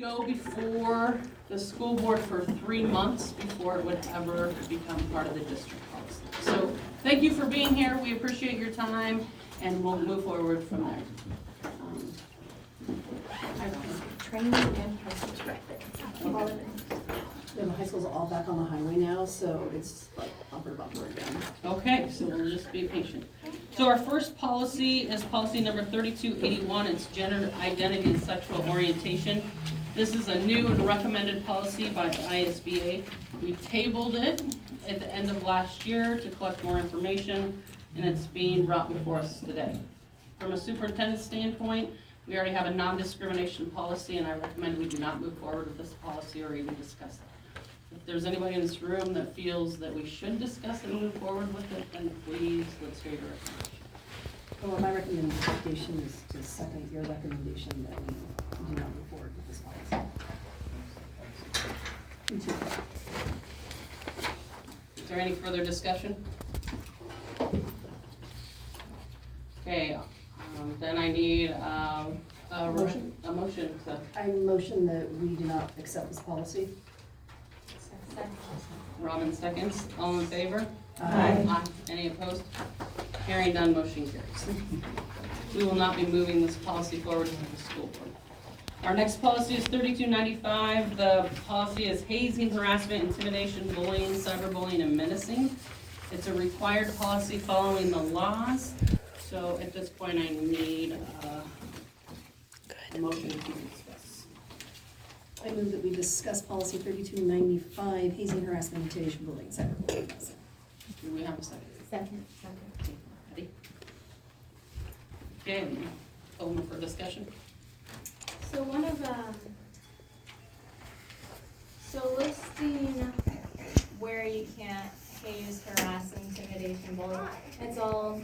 go before the school board for 3 months before it would ever become part of the district policy. So thank you for being here. We appreciate your time, and we'll move forward from there. Training and traffic. Yeah, the high school's all back on the highway now, so it's like bumper to bumper again. Okay, so we'll just be patient. So our first policy is policy number 3281. It's gender identity and sexual orientation. This is a new and recommended policy by the ISBA. We tabled it at the end of last year to collect more information, and it's being brought before us today. From a superintendent standpoint, we already have a non-discrimination policy, and I recommend we do not move forward with this policy or even discuss it. If there's anybody in this room that feels that we should discuss and move forward with it, then please, let's hear your recommendation. Well, my recommendation is to second your recommendation that we do not move forward with this policy. Me too. Is there any further discussion? Okay, then I need a motion to. I motion that we do not accept this policy. Robin seconds. All in favor? Aye. Any opposed? Hearing none, motion carries. We will not be moving this policy forward to the school board. Our next policy is 3295. The policy is hazing, harassment, intimidation, bullying, cyberbullying, and menacing. It's a required policy following the laws. So at this point, I need a motion to discuss. I move that we discuss policy 3295, hazing, harassment, intimidation, bullying, cyberbullying. Do we have a second? Second. Ready? Okay, open for discussion. So listing where you can't haze, harass, intimidation, bully, it's all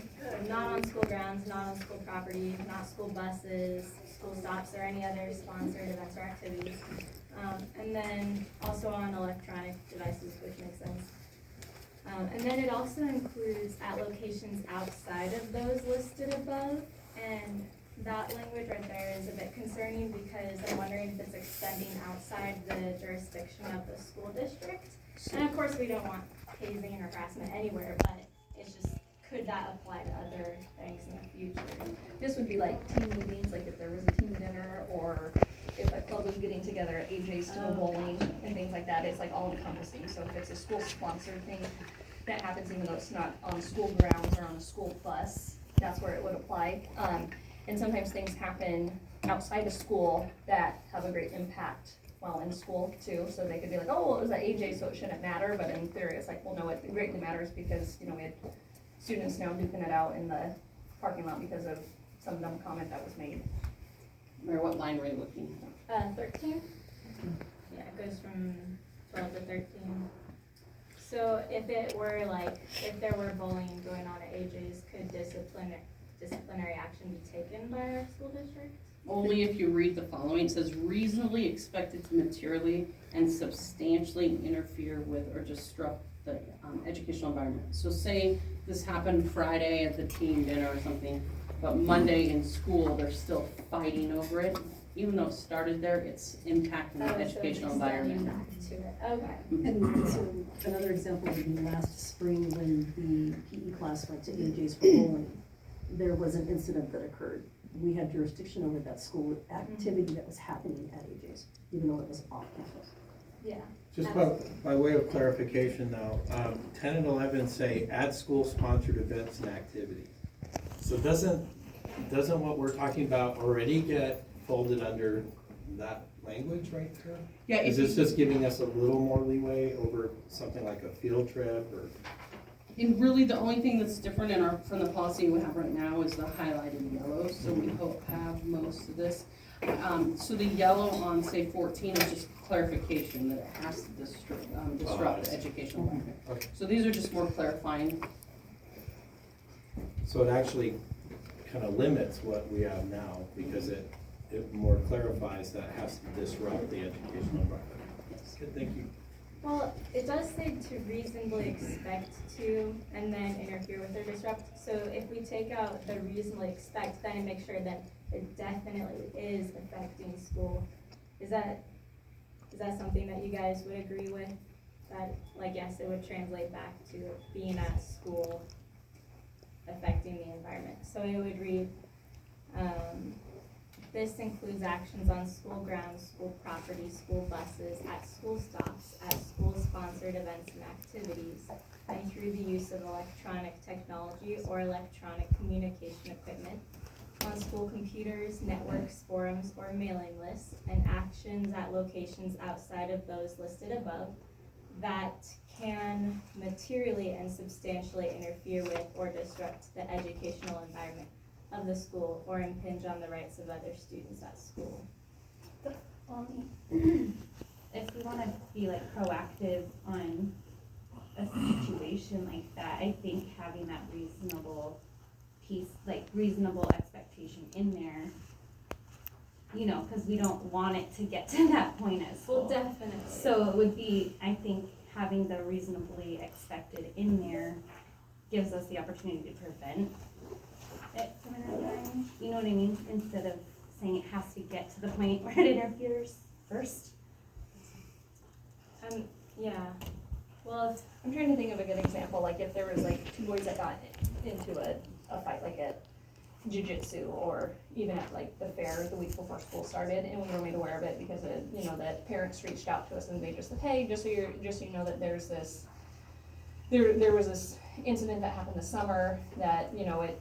not on school grounds, not on school property, not school buses, school stops, or any other sponsored events or activities. And then also on electronic devices, which makes sense. And then it also includes at locations outside of those listed above, and that language right there is a bit concerning because I'm wondering if it's extending outside the jurisdiction of the school district. And of course, we don't want hazing and harassment anywhere, but it's just, could that apply to other things in the future? This would be like team meetings, like if there was a team dinner, or if a club was getting together at AJ's to go bowling and things like that. It's like all encompassing. So if it's a school sponsored thing, that happens even though it's not on school grounds or on a school bus, that's where it would apply. And sometimes things happen outside of school that have a great impact while in school too. So they could be like, oh, well, it was at AJ, so it shouldn't matter. But in theory, it's like, well, no, it greatly matters because, you know, we had students now duking it out in the parking lot because of some dumb comment that was made. Or what line were you looking at? 13? Yeah, it goes from 12 to 13. So if it were like, if there were bullying going on at AJ's, could disciplinary action be taken by our school district? Only if you read the following. It says reasonably expected to materially and substantially interfere with or disrupt the educational environment. So say this happened Friday at the team dinner or something, but Monday in school, they're still fighting over it. Even though it started there, it's impacting the educational environment. Back to it. Okay. And so another example would be last spring when the PE class went to AJ's for bowling. There was an incident that occurred. We had jurisdiction over that school activity that was happening at AJ's, even though it was off campus. Yeah. Just by way of clarification though, 10 and 11 say at school sponsored events and activities. So doesn't what we're talking about already get folded under that language right there? Yeah. Is this just giving us a little more leeway over something like a field trip or? And really, the only thing that's different from the policy we have right now is the highlighted yellow, so we have most of this. So the yellow on, say, 14 is just clarification that it has to disrupt the educational environment. Okay. So these are just more clarifying. So it actually kind of limits what we have now because it more clarifies that it has to disrupt the educational environment. Yes. Good, thank you. Well, it does say to reasonably expect to, and then interfere with or disrupt. So if we take out the reasonably expect, then it makes sure that it definitely is affecting school Is that something that you guys would agree with? That, like, yes, it would translate back to being at school, affecting the environment. So it would read, this includes actions on school grounds, school property, school buses, at school stops, at school-sponsored events and activities, and through the use of electronic technology or electronic communication equipment, on school computers, networks, forums, or mailing lists, and actions at locations outside of those listed above that can materially and substantially interfere with or disrupt the educational environment of the school or impinge on the rights of other students at school. If we wanna be like proactive on a situation like that, I think having that reasonable piece, like reasonable expectation in there, you know, cause we don't want it to get to that point at school. Well, definitely. So it would be, I think, having the reasonably expected in there gives us the opportunity to prevent it from interfering, you know what I mean? Instead of saying it has to get to the point where it interferes first. Yeah, well, I'm trying to think of a good example, like if there was like two boys that got into a fight, like at jiu-jitsu or even at like the fair the week before school started, and we were made aware of it because of, you know, that parents reached out to us and they just said, hey, just so you know that there's this, there was this incident that happened this summer that, you know, it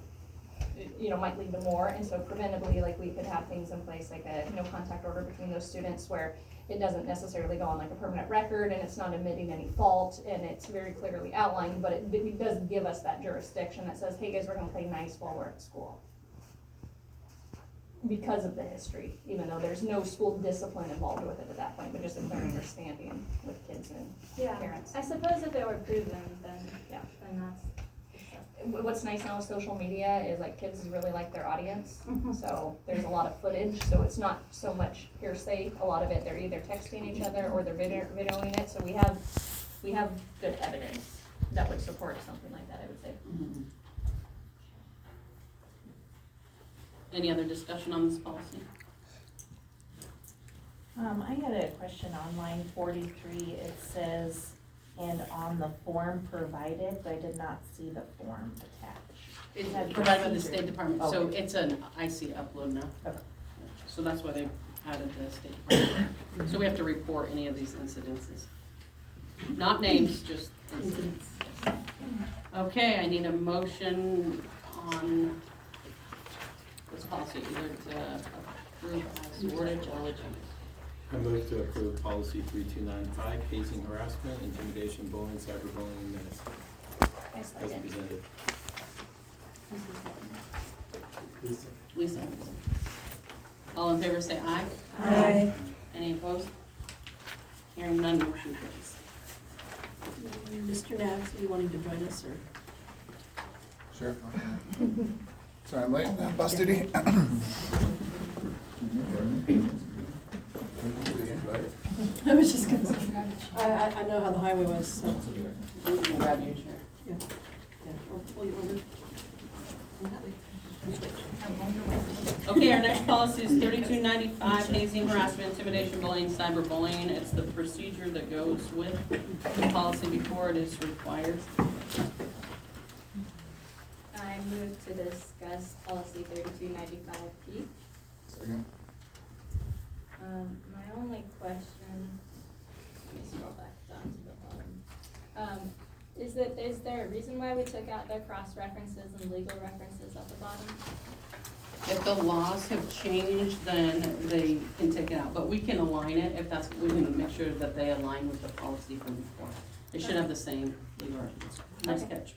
might lead to more, and so preventably, like, we could have things in place, like a no contact order between those students where it doesn't necessarily go on like a permanent record, and it's not admitting any fault, and it's very clearly outlined, but it does give us that jurisdiction that says, hey guys, we're gonna play nice while we're at school. Because of the history, even though there's no school discipline involved with it at that point, but just a clear understanding with kids and parents. I suppose if it were proven, then, Yeah. then that's. What's nice now with social media is like kids really like their audience, so there's a lot of footage, so it's not so much hearsay. A lot of it, they're either texting each other or they're videoing it, so we have good evidence that would support something like that, I would say. Any other discussion on this policy? I had a question on line 43. It says, and on the form provided, but I did not see the form attached. It's Had provided by the procedure. State Department, so Okay. it's an IC upload now. Okay. So that's why they added the State Department. So we have to report any of these incidences. Not names, just incidents. Okay, I need a motion on this policy, either to approve as worded or legitimate. I move to approve policy 3295, hazing, harassment, intimidation, bullying, cyberbullying, and menacing, as presented. Lisa. All in favor say aye. Aye. Any opposed? Hearing none, motion carries. Mr. Nabs, are you wanting to join us, or? Sure. Sorry, I'm late. Bus duty. I was just gonna say, I know how the highway was, so. You can grab your chair. Yeah, or pull you over. Okay, our next policy is 3295, hazing, harassment, intimidation, bullying, cyberbullying. It's the procedure that goes with the policy before it is required. I move to discuss policy 3295P. Second. My only question, let me scroll back down to the bottom. Is there a reason why we took out the cross references and legal references at the bottom? If the laws have changed, then they can take it out, but we can align it if that's, we can make sure that they align with the policy from before. They should have the same legal reference. Nice Okay. catch.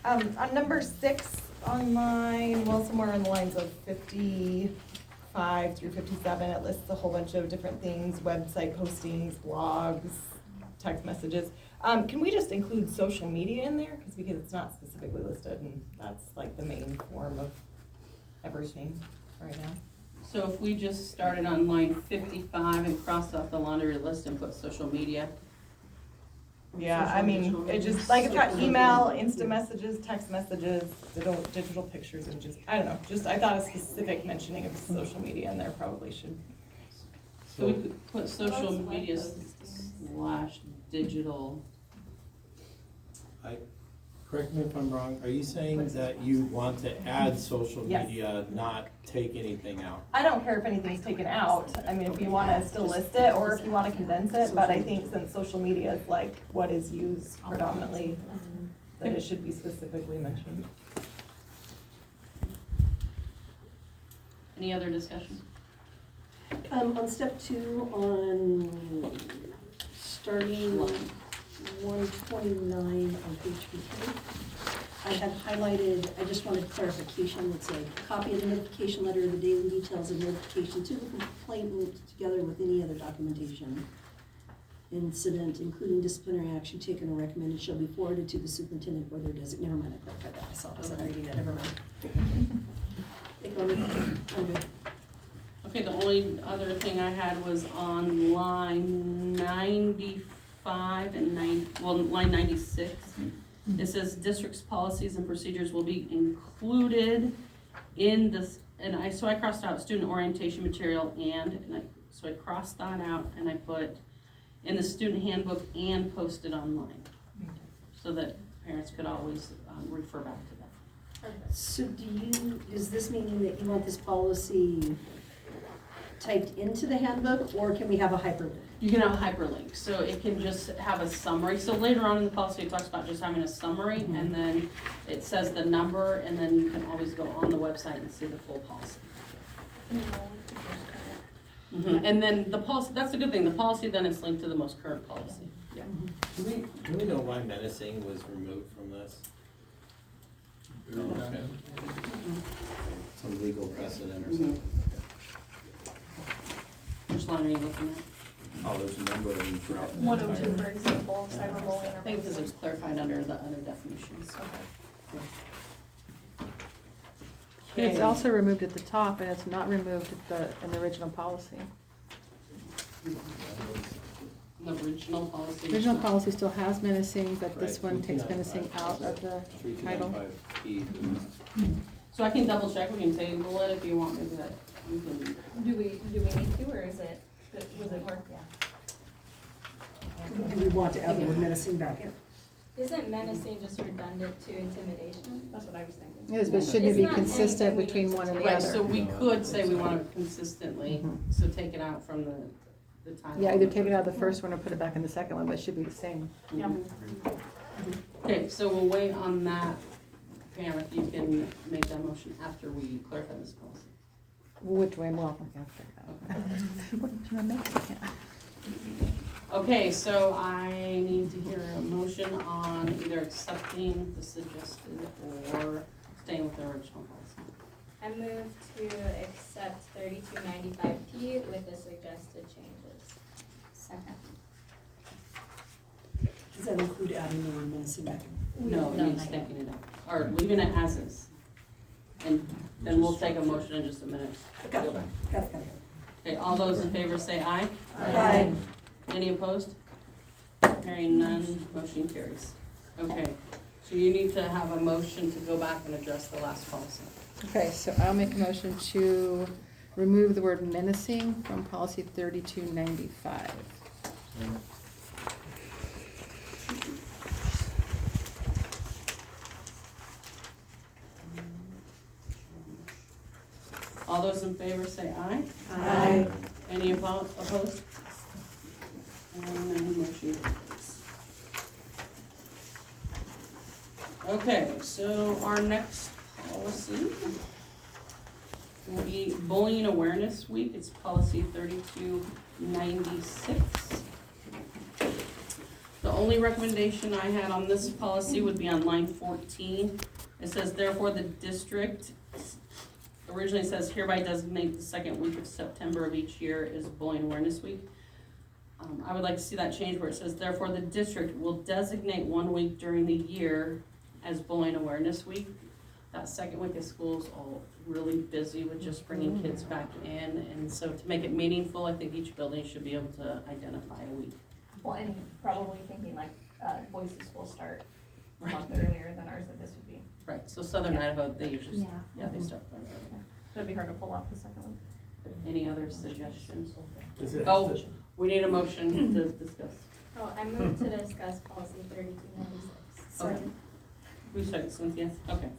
On number 6 on line, well, somewhere in the lines of 55 through 57, it lists a whole bunch of different things, website postings, blogs, text messages. Can we just include social media in there? Because it's not specifically listed, and that's like the main form of everything right now. So if we just started on line 55 and crossed off the laundry list and put social media. Yeah, I mean, it just, like, it's got email, Insta messages, text messages, digital pictures, and just, I don't know, just, I thought a specific mentioning of social media in there probably should So we So, could put social What's media web / digital. correct me if I'm wrong, are you saying that you want to add social Yes. media, not take anything out? I don't care if anything's taken out, I mean, if you wanna still list it, or if you wanna condense it, but I think since social media is like what is used predominantly, that it should be specifically mentioned. Any other discussion? On step 2, on starting 129 on page 15, I had highlighted, I just wanted clarification. It's a copy of the notification letter, the daily details of notification to the complainant, together with any other documentation. Incident, including disciplinary action taken or recommended, shall be forwarded to the superintendent or their designee. Never mind, I clarified that myself, I wasn't reading that, never mind. Take over. I'm good. Okay, the only other thing I had was on line 95 and line 96. It says district's policies and procedures will be included in this, so I crossed out student orientation material so I crossed that out and I put in the student handbook and posted online. So that parents could always refer back to that. So is this meaning that you want this policy typed into the handbook, or can we have a hyperlink? You can have a hyperlink, so it can just have a summary. So later on in the policy, it talks about just having a summary, and then it says the number, and then you can always go on the website and see the full policy. And then the policy, that's a good thing, the policy then is linked to the most current policy. Yeah. Do we know why menacing was removed from this? Okay. Some legal precedent or something. Which line are you looking at? Oh, there's a number of them throughout. the 102, entire- for example, cyberbullying. I think because it was clarified under the other definitions. It's also removed at the top, and it's not removed in the original policy. The original policy. The original policy still has menacing, but this Right, one takes menacing out of the title. 3295P. So I can double check, we can table it if you want me to, we can. Do we need to, or is it, was it work? Do we want to add the word menacing back in? Isn't menacing just redundant to intimidation? That's what I was thinking. Yes, but shouldn't it It's be not consistent anything we between need one to and the Right, so other? we could say we want to consistently, so take it out from the title. Yeah, either take it out of the first one or put it back in the second one, but it should be the same. Yeah. Okay, so we'll wait on that, Pam, if you can make that motion after we clarify this policy. Which way, well, okay. What did you make? Yeah. Okay, so I need to hear a motion on either accepting the suggested or staying with the original policy. I move to accept 3295P with the suggested changes. Second. Does that include adding the word menacing back in? No, No, he's not yet. taking it out, or leaving it as is. And then we'll take a motion in just a minute. Got it. Okay, all those in favor say aye. Aye. Any opposed? Hearing none, motion carries. Okay, so you need to have a motion to go back and address the last policy. Okay, so I'll make a motion to remove the word menacing from policy 3295. All those in favor say aye. Aye. Any opposed? And then motion carries. Okay, so our next policy will be Bullying Awareness Week. It's policy 3296. The only recommendation I had on this policy would be on line 14. It says, therefore, the district, originally says hereby designate the second week of September of each year as Bullying Awareness Week. I would like to see that change where it says, therefore, the district will designate 1 week during the year as Bullying Awareness Week. That second week of school is all really busy with just bringing kids back in, and so to make it meaningful, I think each building should be able to identify a week. Well, and probably thinking like, Boise schools start a month earlier than ours that this would be. Right, so Southern Idaho, they usually, Yeah. yeah, they start. It'd be hard to pull off the second one. Any other suggestions? Does it have Oh, to- we need a motion to discuss. Oh, I moved to discuss policy 3296. Okay. Who second, Cynthia? Okay.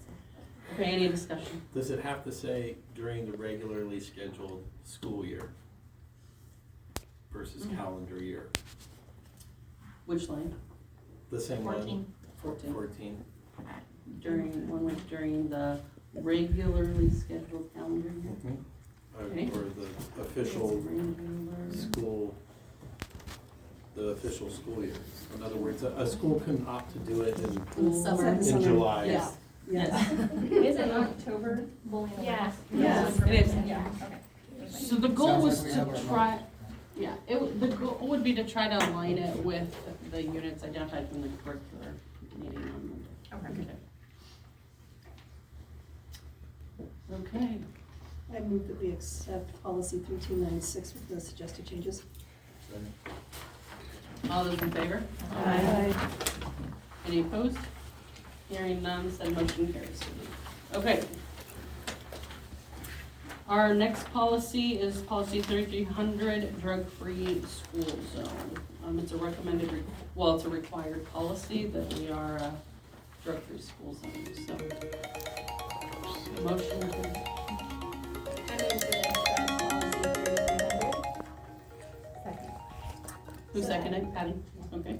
Okay, any discussion? Does it have to say during the regularly scheduled school year versus calendar year? Which line? The same one? 14. 14. During the regularly scheduled calendar year. Okay. Or the official Regular. school, the official school year. In other words, a school can opt to do it In the summer. in July. Yes. Yes. Is it October bowling? Yeah. Yes. It is. Yeah, okay. So the goal was Sounds like we to have our try, yeah, the goal would be to try to align it with the units identified from the curricular meeting on Monday. Okay. I move that we accept policy 3296 with the suggested changes. All those in favor? Aye. Any opposed? Hearing none, said motion carries. Okay. Our next policy is policy 3300, drug-free school zone. It's a recommended, it's a required policy that we are a drug-free school zone, so. Motion, I moved to discuss policy 3300. Second. who seconded? Patty? Okay.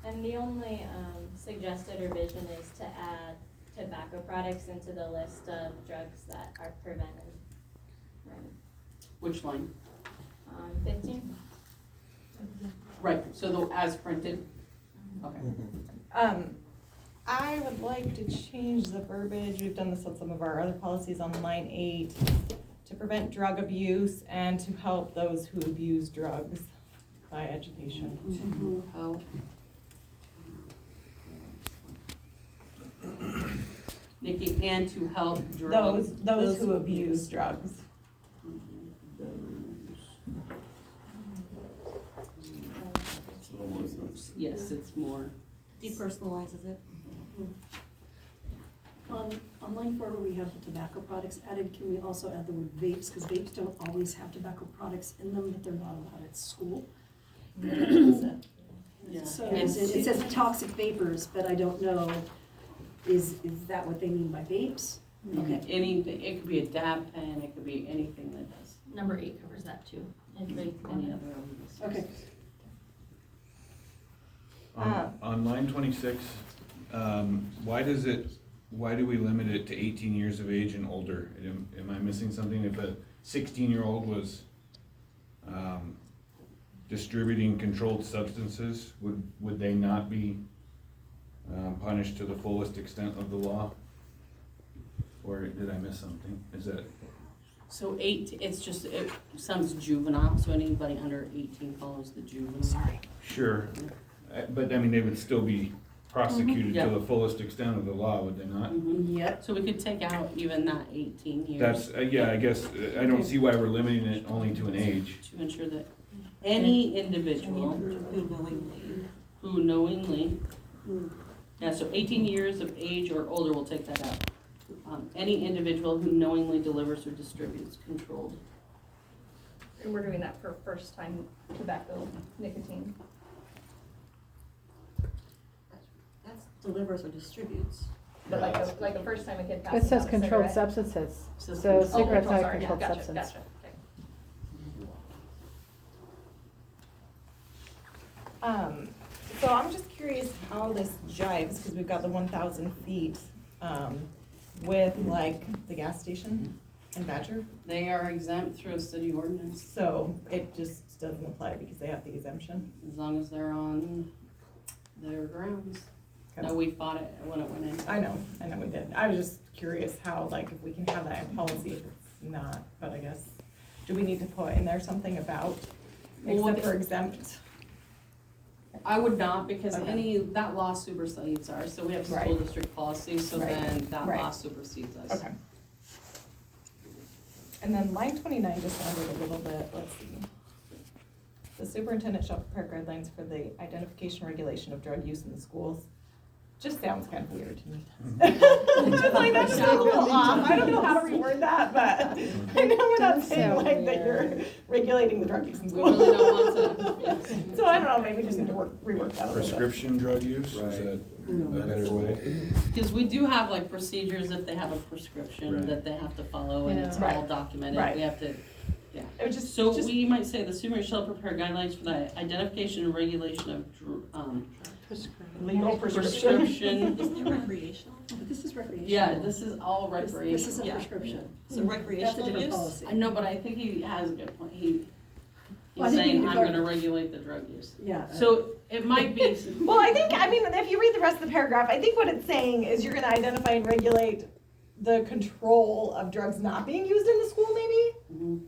And the only suggested revision is to add tobacco products into the list of drugs that are prevented. Which line? 15? Right, so the, as printed? Okay. I would like to change the verbiage, we've done this on some of our other policies on line 8, to prevent drug abuse and to help those who abuse drugs by education. Help. Nikki, and to help drugs. Those who abuse drugs. Yes, it's more. Depersonalizes it. On line 4 where we have the tobacco products added, can we also add the word vapes? Because vapes don't always have tobacco products in them, but they're not allowed at school. Yeah. So it says toxic vapors, but I don't know, is that what they mean by vapes? Okay. Anything, it could be a dab pen, it could be anything that does. Number 8 covers that too. Any other of these. Okay. On line 26, why do we limit it to 18 years of age and older? Am I missing something? If a 16-year-old was distributing controlled substances, would they not be punished to the fullest extent of the law? Or did I miss something? Is that? So it sounds juvenile, so anybody under 18 follows the juvenile. Sorry. Sure, but I mean, they would still be prosecuted Yeah. to the fullest extent of the law, would they not? Yep. So we could take out even that 18 years. That's, yeah, I guess, I don't see why we're limiting it only to an age. To ensure that any individual who knowingly, yeah, so 18 years of age or older, we'll take that out. Any individual who knowingly delivers or distributes controlled. And we're doing that for first time tobacco, nicotine. That's delivers or distributes. But like a first time a kid It passes says out a controlled cigarette. substances, Says so controlled. cigarettes Oh, are a sorry, yeah, controlled gotcha, substance. gotcha, okay. So I'm just curious how this jives, because we've got the 1,000 feet, with like the gas station in Badger. They are exempt through a city ordinance, So it just doesn't apply because they have the exemption. as long as they're on their grounds. Okay. No, we fought it when it went in. I know we did. I was just curious how, like, if we can have that in policy, if it's not, but I guess, do we need to put in there something about, Well, except for exempt? I would not, because Okay. that law supersedes ours, so we have school Right. district policy, so Right. then that Right. law supersedes us. Okay. And then line 29 just sounded a little bit, let's see. The superintendent shall prepare guidelines for the identification regulation of drug use in the schools. just sounds kind of weird to me. Just like, that's just a little off. I don't know how to reword that, but I know we're not Does saying sound like that you're weird. regulating the drug use in We school. really don't want to. So I don't know, maybe we just need to rework that a little bit. Prescription drug use, is Right. that a better way? Because we do have like procedures if they have a prescription Right. that they have to follow and it's Yeah. all documented. Right. We have to, It was just, so we might say the superintendent shall prepare guidelines for the identification and regulation of legal prescription. prescription. This is recreational. Yeah, this is all This recreational. isn't Yeah. prescription. So That's a recreational different use? policy. I know, but I think he has a good point. Well, He's I think we saying, need I'm to gonna regulate the drug use. Yeah. So it might be, Well, I mean, if you read the rest of the paragraph, I think what it's saying is you're gonna identify and regulate the control of drugs not being used in the school, maybe?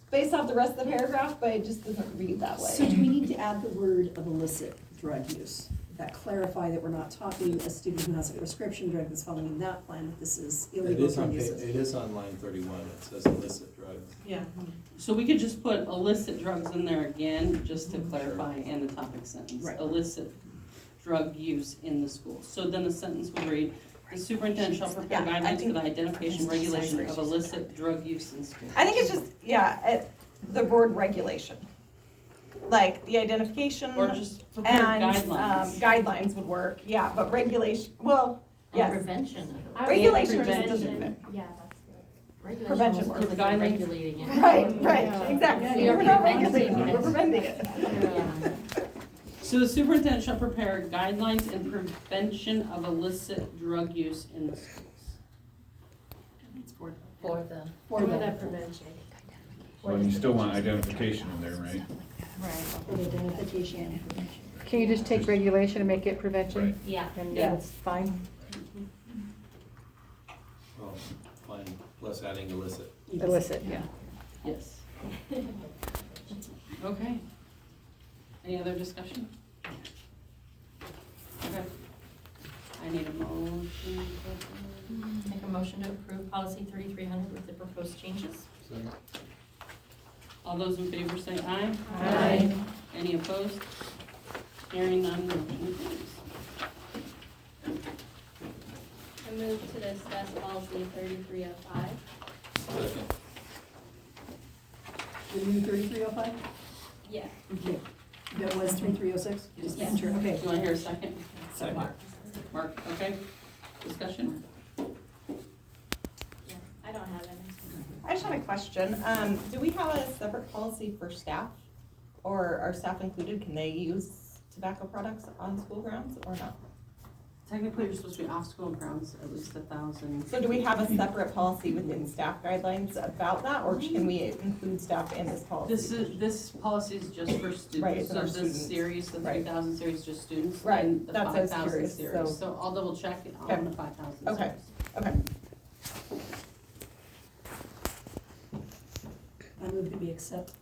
Based off the rest of the paragraph, but it just doesn't read that So way. do we need to add the word of illicit drug use? That clarify that we're not talking a student who has a prescription drug that's following that plan, that this is It illegal is on, drug it uses. is on line 31, it says illicit drugs. Yeah. so we could just put illicit drugs in there again, just to clarify in the topic sentence. Right. Illicit drug use in the school. So then the sentence would read, the superintendent shall prepare Yeah, I guidelines for think- the identification, regulation of illicit drug use in schools. I think it's just, the word regulation. Like, the identification Or just prepare and, guidelines. guidelines would work, yeah, but regulation, well, yes. Prevention. Regulation just prevention. doesn't. Yeah, that's good. Regulation Prevention was works. for the regulating it. Right, exactly. We are We're not preventing regulating, it. we're preventing it. Yeah. So the superintendent shall prepare guidelines in prevention of illicit drug use in the schools. For the. For the- prevention. Well, you still want identification in there, right? For the identification. Can you just take regulation and make it prevention? Right. Yeah. And Yeah. that's fine? Well, fine, plus adding illicit. Illicit, yeah. Yes. Okay. Any other discussion? Okay. I need a motion. Make a motion to approve policy 3300 with the proposed changes. Second. All those in favor say aye. Aye. Any opposed? Hearing none, motion carries. I move to discuss policy 3305. Second. The new 3305? Yeah. Okay. That was 3306? Just Yes. enter, okay. Do you want to hear a second? Second. Mark, okay. Discussion? I don't have any. I just had a question. Do we have a separate policy for staff? Or are staff included? Can they use tobacco products on school grounds or not? Technically, you're supposed to be off school grounds at least 1,000. So do we have a separate policy within staff guidelines about that, or can we include staff in this policy? This policy is just for students. Right, it's So for this students. series, the Right. 3,000 series, is just students. Right, And the that's what I was 5,000 curious, series. so- So I'll double check it Okay. on the 5,000 Okay. series. Okay. I move that we accept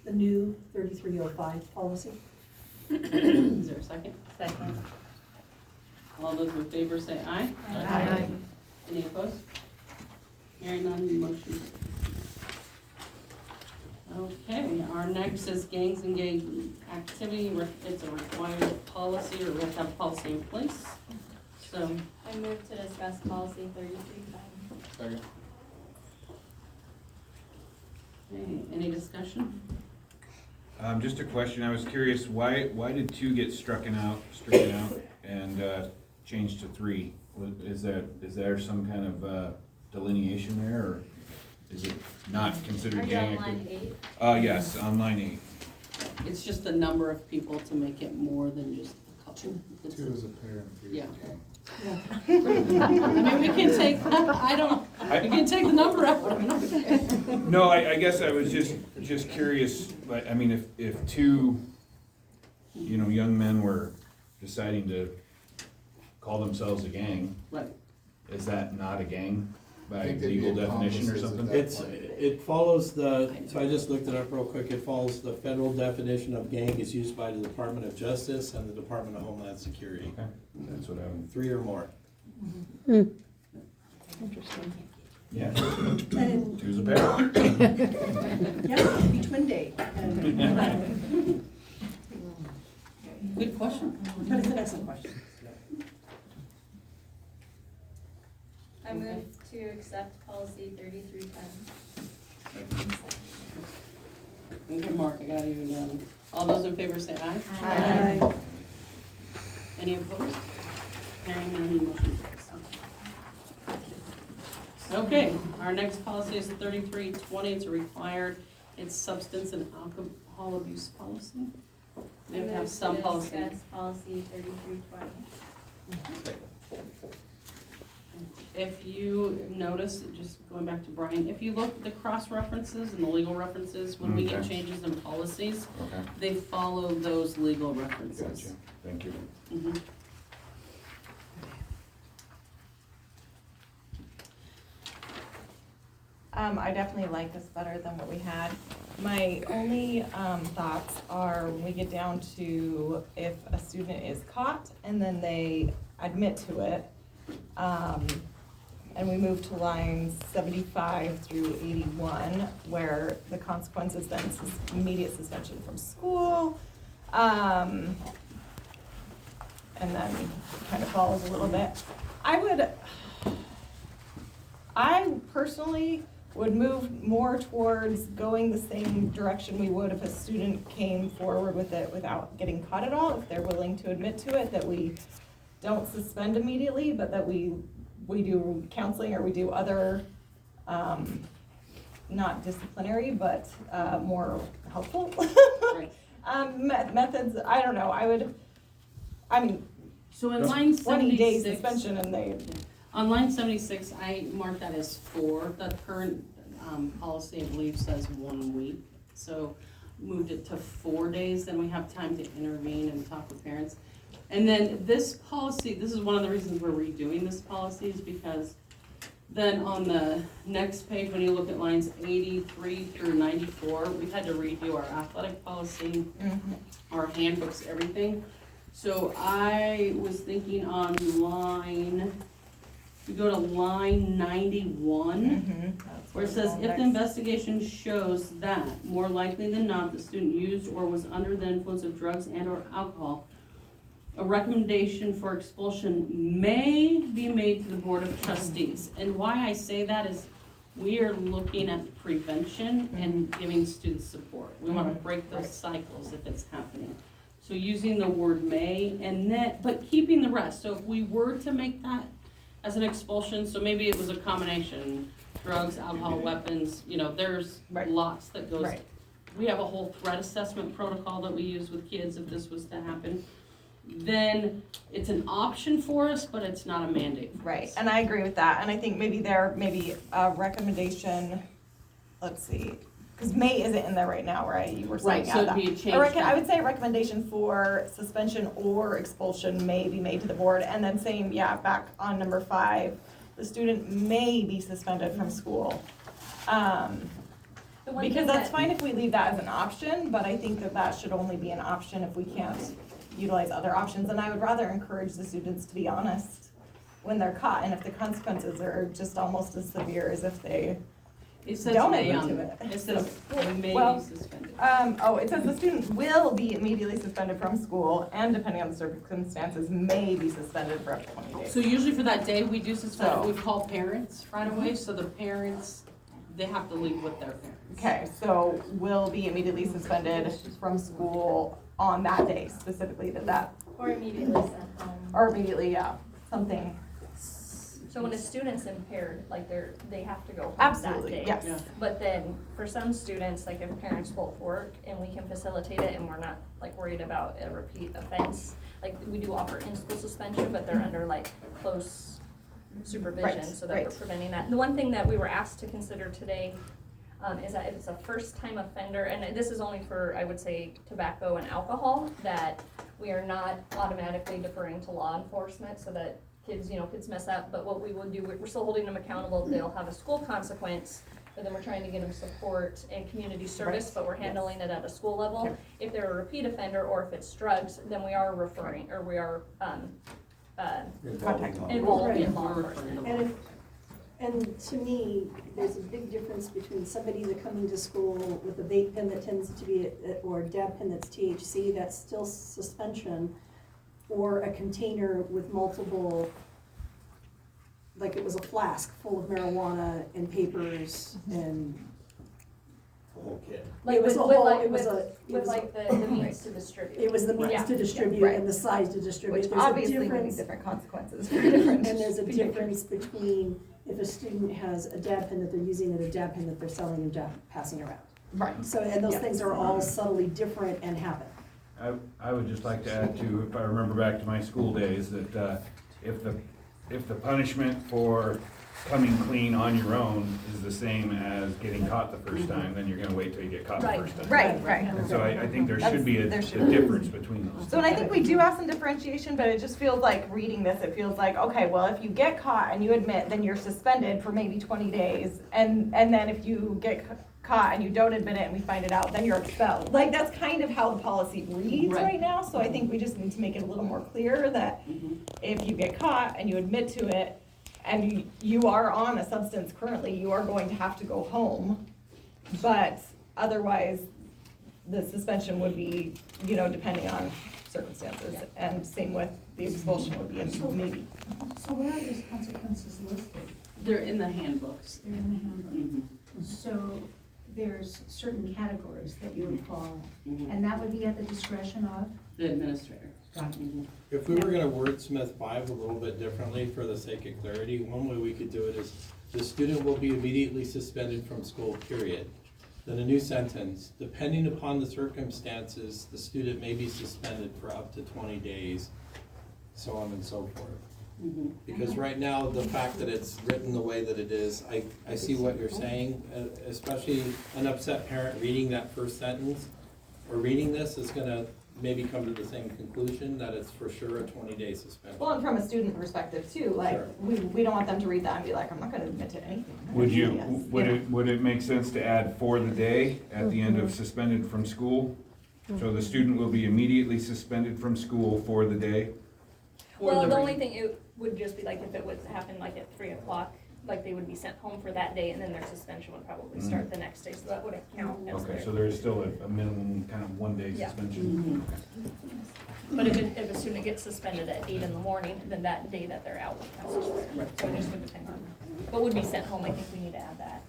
the new 3305 policy. Is there a second? Second. All those in favor say aye. Aye. Any opposed? Hearing none, motion. Okay, our next is gangs and gang activity. It's a required policy, or we have to have a policy in place. So, I move to discuss policy 3305. Second. okay, any discussion? Just a question, I was curious, why did 2 get stricken out, and changed to 3? Is there some kind of delineation there, or is it not considered Are you gang on activity? line 8? Yes, on line 8. It's just the number of people to make it more than just a couple. It's- 2 is a pair and 3 is Yeah. a gang. I mean, we can take, we can take the number out. No, I guess I was just curious, but, I mean, if 2, young men were deciding to call themselves a gang, Right. is that not a gang I by think they'd be legal definition or accomplices at something? that It follows so I just looked it up real quick, it follows the federal definition of gang is used by the Department of Justice and the Department of Homeland Security. Okay, that's what I'm, 3 or more. Interesting. yeah, And, 2's a pair. yeah, it could be twin date. Good question. But it's an excellent question. policy 3310. Okay, Mark, I got you again. All those in favor say aye. Aye. Any opposed? Hearing none, the motion carries. Okay, our next policy is 3320. It's required. It's substance and alcohol abuse policy. We have to have some policy. Discuss policy 3320. If you notice, just going back to Brian, if you look at the cross references and the legal references, when we get Okay. changes in policies, Okay, they follow those legal references. gotcha, thank you. Mhm. I definitely like this better than what we had. My only thoughts are when we get down to if a student is caught and then they admit to it, and we move to lines 75 through 81, where the consequence is then immediate suspension from school, and then kind of follows a little bit. I personally would move more towards going the same direction we would if a student came forward with it without getting caught at all. If they're willing to admit to it, that we don't suspend immediately, but that we do counseling or we do other, not disciplinary, but more helpful Right. methods. I don't know, So in line 20-day 76, suspension and they, on line 76, I marked that as 4. The current policy, I believe, says 1 week. So moved it to 4 days, then we have time to intervene and talk with parents. And then this policy, this is one of the reasons we're redoing this policy, is because then on the next page, when you look at lines 83 through 94, we've had to redo our athletic policy, our handbooks, everything. So I was thinking on line, we go to line 91, where it says, if the investigation shows that, more likely than not, the student used or was under the influence of drugs and or alcohol, a recommendation for expulsion may be made to the Board of Trustees. And why I say that is, we are looking at prevention and giving students support. We want to break those cycles if it's happening. So using the word may, and then, but keeping the rest. So if we were to make that as an expulsion, so maybe it was a combination, drugs, alcohol, weapons, there's Right. lots that goes. Right. We have a whole threat assessment protocol that we use with kids if this was to happen. Then it's an option for us, but it's not a mandate for right, us. and I agree with that, and I think maybe a recommendation, let's see, because May isn't in there right now, right? You were saying Right, so add it'd that. be a change. I would say a recommendation for suspension or expulsion may be made to the board, and then same, back on number 5, the student may be suspended from school. The one Because thing that's that- fine if we leave that as an option, but I think that should only be an option if we can't utilize other options, and I would rather encourage the students to be honest when they're caught, and if the consequences are just almost as severe as if they, It says don't may admit on to there. it. It says may Well, be suspended. it says the student will be immediately suspended from school, and depending on the circumstances, may be suspended for up to 20 days. So usually for that day, we do suspend, So- we call parents right away, so the parents, they have to leave with their parents. Okay, so will be immediately suspended from school on that day, specifically that, Or immediately sent home. or immediately, something. So when a student's impaired, like they have to go home that Absolutely, day. yes. Yeah. But then for some students, like if parents both work and we can facilitate it and we're not like worried about a repeat offense, like we do offer in-school suspension, but they're under like close supervision, Right, so that we're right. preventing that. The one thing that we were asked to consider today is that if it's a first-time offender, and this is only for, I would say, tobacco and alcohol, that we are not automatically deferring to law enforcement so that kids mess up, but what we will do, we're still holding them accountable. They'll have a school consequence, but then we're trying to get them support and community service, but we're handling it at a school level. Okay. If they're a repeat offender or if it's drugs, then we are referring, or we are Contact. involved in Right. law enforcement. And to me, there's a big difference between somebody that coming to school with a vape pen that tends to be, or a dab pen that's THC, that's still suspension, or a container with multiple like it was a flask full of marijuana and papers and The whole kit. Like it was with- a with whole, like- it was with- a, it With was, like the means to distribute. it was the means Yeah. to distribute Right. and the size to distribute. Which There's a obviously would be difference- different consequences for different. And there's a difference between if a student has a dab pen that they're using and a dab pen that they're selling and passing around. Right. So, and those Yes. things are all subtly different and happen. I would just like to add to, if I remember back to my school days, that if the punishment for coming clean on your own is the same as getting caught the first time, then you're gonna wait till you get caught the Right. first time. Right. And so I think there should be a There should be. difference between those. So, and I think we do have some differentiation, but it just feels like reading this, it feels like, okay, well, if you get caught and you admit, then you're suspended for maybe 20 days. And then if you get caught and you don't admit it and we find it out, then you're expelled. Like, that's kind of how the policy reads Right. right now. So I think we just need to make it a little more clear that if you get caught and you admit to it and you are on a substance currently, you are going to have to go home. But otherwise, the suspension would be, depending on circumstances, and same with the expulsion would be in maybe. So where are these consequences listed? They're in the handbooks. They're in the handbook. Mhm. So there's certain categories that you would fall, Mhm. and that would be at the discretion of? The administrator. Mhm. If we were gonna wordsmith 5 a little bit differently for the sake of clarity, one way we could do it is, the student will be immediately suspended from school, period. Then a new sentence, depending upon the circumstances, the student may be suspended for up to 20 days, so on and so forth. Mhm. Because right now, the fact that it's written the way that it is, I see what you're saying, especially an upset parent reading that first sentence, or reading this is gonna maybe come to the same conclusion, that it's for sure a 20-day suspension. Well, and from a student perspective too, like, Sure. we don't want them to read that and be like, I'm not gonna admit to anything. I'm Would gonna you, say yes. would it make sense to add for the day at the end of suspended from school? So the student will be immediately suspended from school for the day? For Well, the re- only thing, it would just be like if it would happen like at 3 o'clock, like they would be sent home for that day, and then their suspension would probably start the next day, so that wouldn't count as Okay, their. so there is still a minimum kind of 1-day Yeah. suspension? But if a student gets suspended at 8 in the morning, then that day that they're out counts as their. So it just would depend on, but would be sent home, I think we need to add that.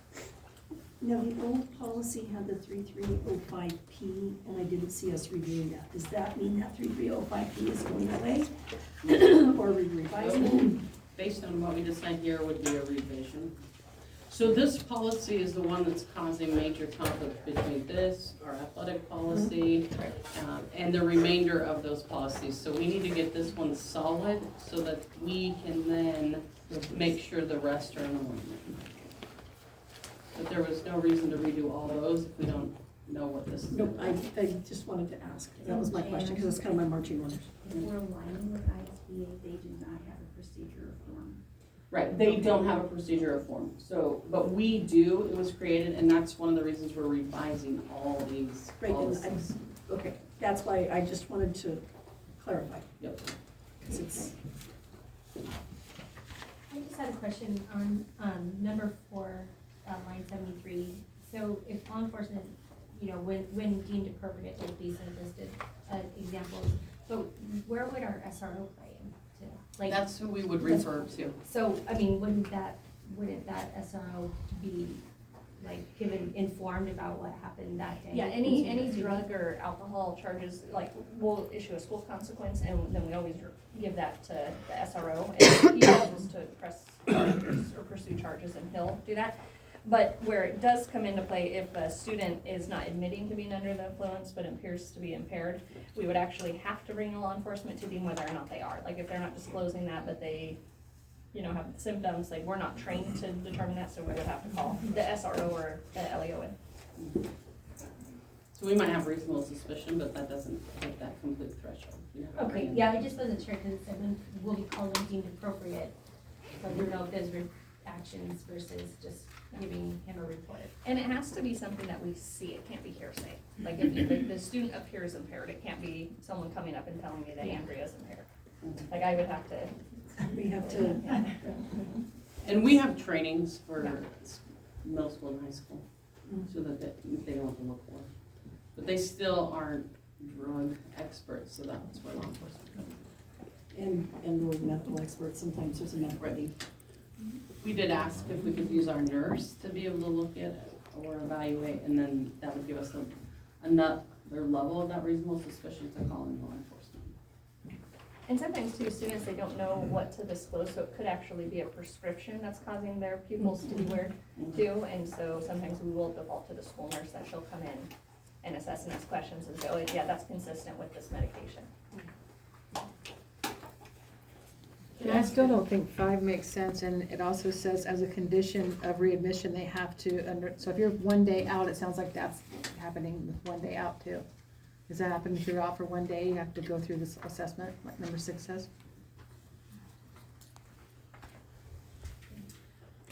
Now, the old policy had the 3305P, and I didn't see us reviewing that. Does that mean that 3305P is going away? Or are we revising it? Based on what we decide here would be a revision. So this policy is the one that's causing major conflict between this, our athletic policy, and the remainder of those policies. So we need to get this one solid so that we can then make sure the rest are in alignment. But there was no reason to redo all those if we don't know what this is. Nope, I just wanted to ask. That was my question, because it's kind of my marching orders. If we're aligning with ISBA, they do not have a procedure or form. Right, they don't have a procedure or form, so, but we do, it was created, and that's one of the reasons we're revising all these Right, and policies. okay, that's why I just wanted to clarify, Yep. because it's, I just had a question on, number 4, line 73. So if law enforcement, when deemed appropriate, there's these are listed, examples, but where would our SRO play into? Like, That's who we would refer to. so, I mean, wouldn't that SRO be, like, informed about what happened that day? Yeah, any drug or alcohol charges, like, we'll issue a school consequence, and then we always give that to the SRO, and he knows to press charges or pursue charges, and he'll do that. But where it does come into play, if a student is not admitting to being under the influence, but appears to be impaired, we would actually have to bring law enforcement to deem whether or not they are. Like, if they're not disclosing that, but they, have symptoms, like, we're not trained to determine that, so we would have to call the SRO or the LEO in. So we might have reasonable suspicion, but that doesn't hit that complete threshold. You know, Okay, yeah, I just wasn't sure, because it said when will be called when deemed appropriate. So I don't know if those actions versus just giving him a report. And it has to be something that we see, it can't be hearsay. Like, if the student appears impaired, it can't be someone coming up and telling me that Andrea's impaired. Like, I would have to. we have to, And we have trainings for middle school and high school, so that they don't have to look for it. But they still aren't drug experts, so that's where law enforcement comes in. and we're medical experts, sometimes there's a medical need. We did ask if we could use our nurse to be able to look at or evaluate, and then that would give us another level of that reasonable suspicion to call in law enforcement. And sometimes too, students, they don't know what to disclose, so it could actually be a prescription that's causing their pupils to be weird too. And so sometimes we will default to the school nurse that she'll come in and assess and ask questions and say, oh, yeah, that's consistent with this medication. I still don't think 5 makes sense, and it also says as a condition of readmission, they have to, so if you're 1 day out, it sounds like that's happening with 1 day out too. Is that happening if you're out for 1 day, you have to go through this assessment, like number 6 says?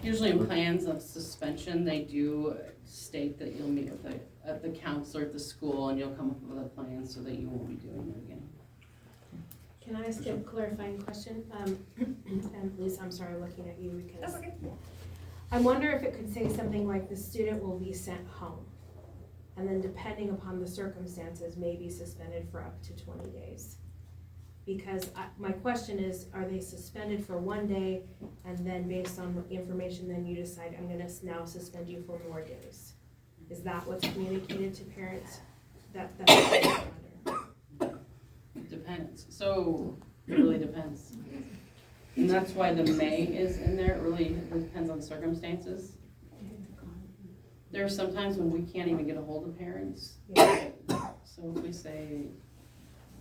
Usually in plans of suspension, they do state that you'll meet with the counselor at the school and you'll come up with a plan so that you won't be doing it again. Can I ask a clarifying question? And Lisa, I'm sorry, I'm looking at you because. That's okay. I wonder if it could say something like the student will be sent home. And then depending upon the circumstances, may be suspended for up to 20 days. Because my question is, are they suspended for 1 day and then based on the information, then you decide, I'm gonna now suspend you for more days? Is that what's communicated to parents? That's what I wonder. It depends, so it really depends. And that's why the may is in there, it really depends on circumstances. There are some times when we can't even get a hold of parents. So if we say,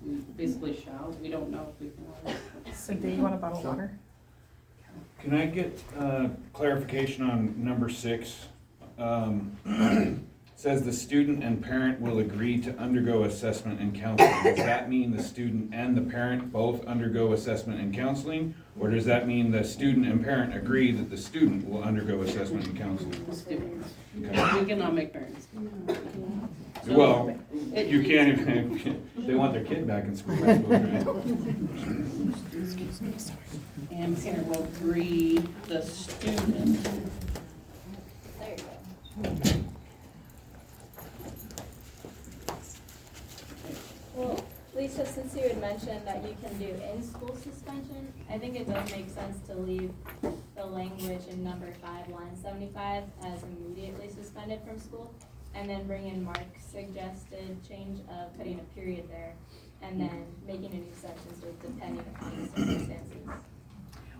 we basically shout, we don't know if we can. So do you want a bottle of water? Can I get clarification on number 6? Says the student and parent will agree to undergo assessment and counseling. Does that mean the student and the parent both undergo assessment and counseling? Or does that mean the student and parent agree that the student will undergo assessment and counseling? The students. Okay. We cannot make parents. So Well, you can't even, they want their kid back in school, I suppose, right? And parent will agree the student. There you go. Well, Lisa, since you had mentioned that you can do in-school suspension, I think it does make sense to leave the language in number 5, line 75 as immediately suspended from school, and then bring in Mark's suggested change of putting a period there, and then making a new sentence with depending upon the circumstances.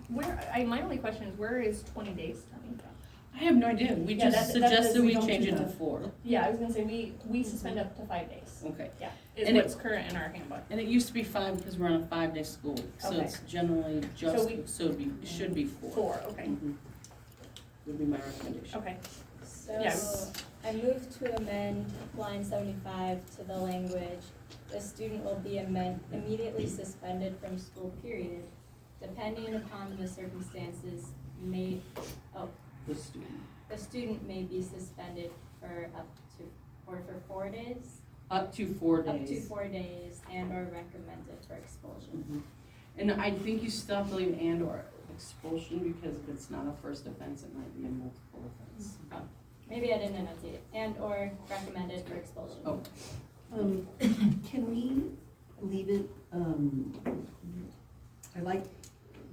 My only question is, where is 20 days coming from? I have no idea, we Yeah, just that's suggested we don't change do it to that. 4. Yeah, I was gonna say, we suspend up to 5 days. Okay. Yeah, is And it- what's current in our handbook. And it used to be 5 because we're on a 5-day school, so Okay. it's generally So just, we- so it should be 4. 4, okay, Mhm. Would be my recommendation. okay. So, Yes. I move to amend line 75 to the language, the student will be immediately suspended from school period, depending upon the circumstances The student. the student may be suspended for up to, or for 4 days? Up to 4 Up to days. 4 days and or recommended for expulsion. Mhm. And I think you still have to leave and or expulsion because if it's not a first offense, it might be a multiple offense. Maybe I didn't enunciate it, and or recommended for expulsion. Oh. Can we leave it, I like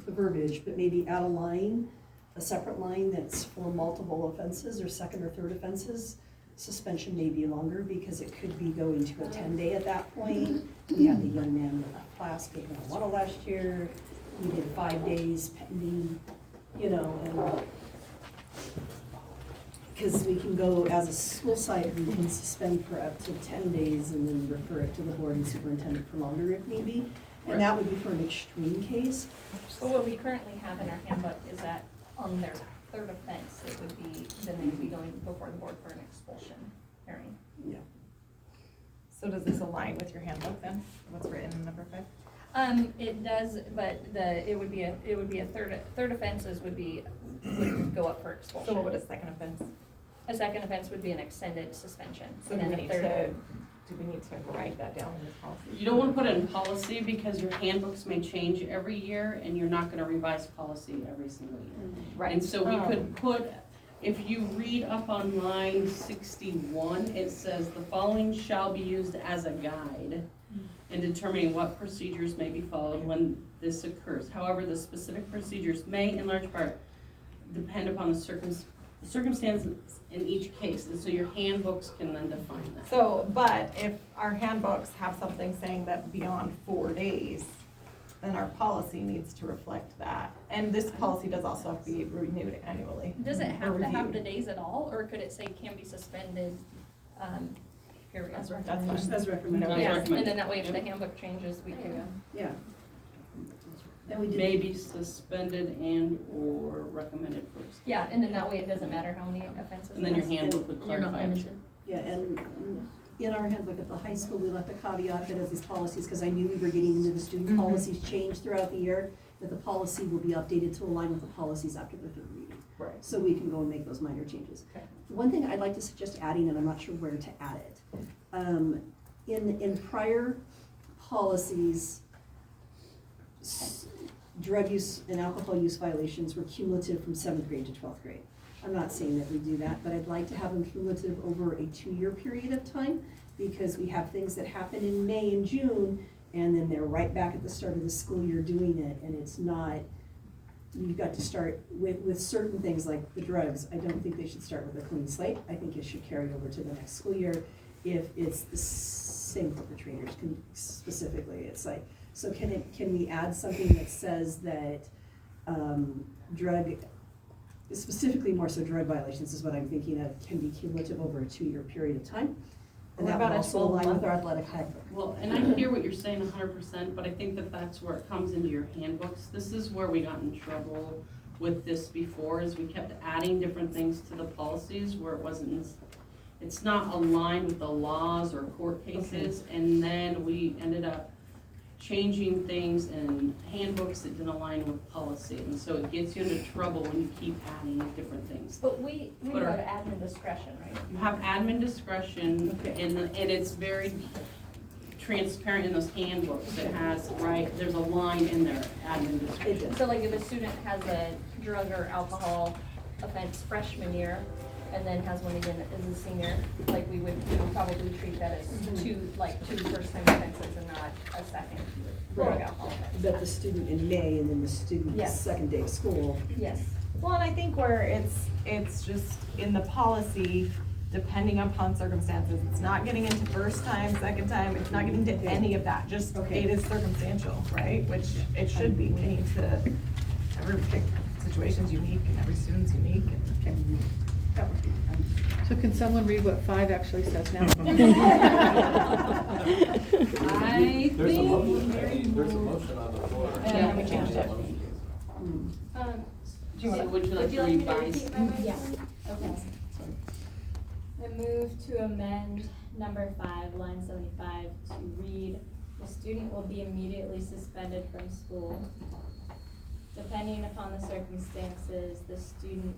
the verbiage, but maybe add a line, a separate line that's for multiple offenses or second or third offenses? Suspension may be longer because it could be going to a 10-day at that point. We had the young man in a class getting marijuana last year. We did 5 days pending, and because we can go, as a school site, we can suspend for up to 10 days and then refer it to the board and superintendent for longer if need be. And that would be for an extreme case. So what we currently have in our handbook is that on their 3rd offense, it would be, then they would be going before the board for an expulsion hearing. Yeah. So does this align with your handbook then, what's written in number 5? It does, but it would be a third offenses would go up for expulsion. So what would a second offense? A second offense would be an extended suspension. So And do we then a need third. do we need to write that down in this policy? You don't want to put it in policy because your handbooks may change every year and you're not going to revise policy every single year. And so we could put, if you read up on line 61, it says the following shall be used as a guide in determining what procedures may be followed when this occurs. However, the specific procedures may in large part depend upon the circumstances in each case, and so your handbooks can then define that. So, but if our handbooks have something saying that beyond 4 days, then our policy needs to reflect that. And this policy does also have to be renewed annually. Does it or have to have reviewed. the days at all, or could it say can be suspended, period? That's fine. As recommended. No, Yeah, recommended. and then that way if the handbook changes, we can. Yeah. And we did. May be suspended and or recommended first. Yeah, and then that way it doesn't matter how many offenses. And then your it is. handbook would You're not clarify. limited. Yeah, and in our handbook at the high school, we left a caveat that as these policies, because I knew we were getting into the student policies change throughout the year, that the policy will be updated to align with the policies after the third reading. Right. So we can go and make those minor changes. Okay. One thing I'd like to suggest adding, and I'm not sure where to add it. In prior policies, drug use and alcohol use violations were cumulative from 7th grade to 12th grade. I'm not saying that we do that, but I'd like to have them cumulative over a 2-year period of time, because we have things that happen in May and June, and then they're right back at the start of the school year doing it, and it's not, you've got to start with certain things like the drugs. I don't think they should start with a clean slate. I think it should carry over to the next school year if it's the same perpetrators specifically. It's like, so can we add something that says that drug, specifically more so drug violations is what I'm thinking of, can be cumulative over a 2-year period of time? And What that would about a also align 12-month? with our athletic handbook. Well, and I hear what you're saying 100%, but I think that that's where it comes into your handbooks. This is where we got in trouble with this before, is we kept adding different things to the policies where it wasn't, it's not aligned with the laws or court cases, and then we ended up changing things in handbooks that didn't align with policy, and so it gets you into trouble when you keep adding different things. But we But go our- to admin discretion, right? You have admin discretion, and it's very transparent in those handbooks. It has, right, there's a line in there, admin discretion. So like if a student has a drug or alcohol offense freshman year, and then has one again as a senior, like we would probably treat that as two first-time offenses and not a second drug Right. alcohol offense. That the student in May and then the student the Yes. second day of school. Yes. Well, and I think where it's just in the policy, depending upon circumstances, it's not getting into first time, second time, it's not getting into any of that, just Okay. it is circumstantial, right? Which it should be, we need to, every situation's unique and every student's unique and. So can someone read what 5 actually says now? I There's a think, motion, there's a motion on the floor. Yeah, we changed it. would you like to me to revise? repeat my motion? Yeah. Okay. I move to amend number 5, line 75, to read, the student will be immediately suspended from school. Depending upon the circumstances, the student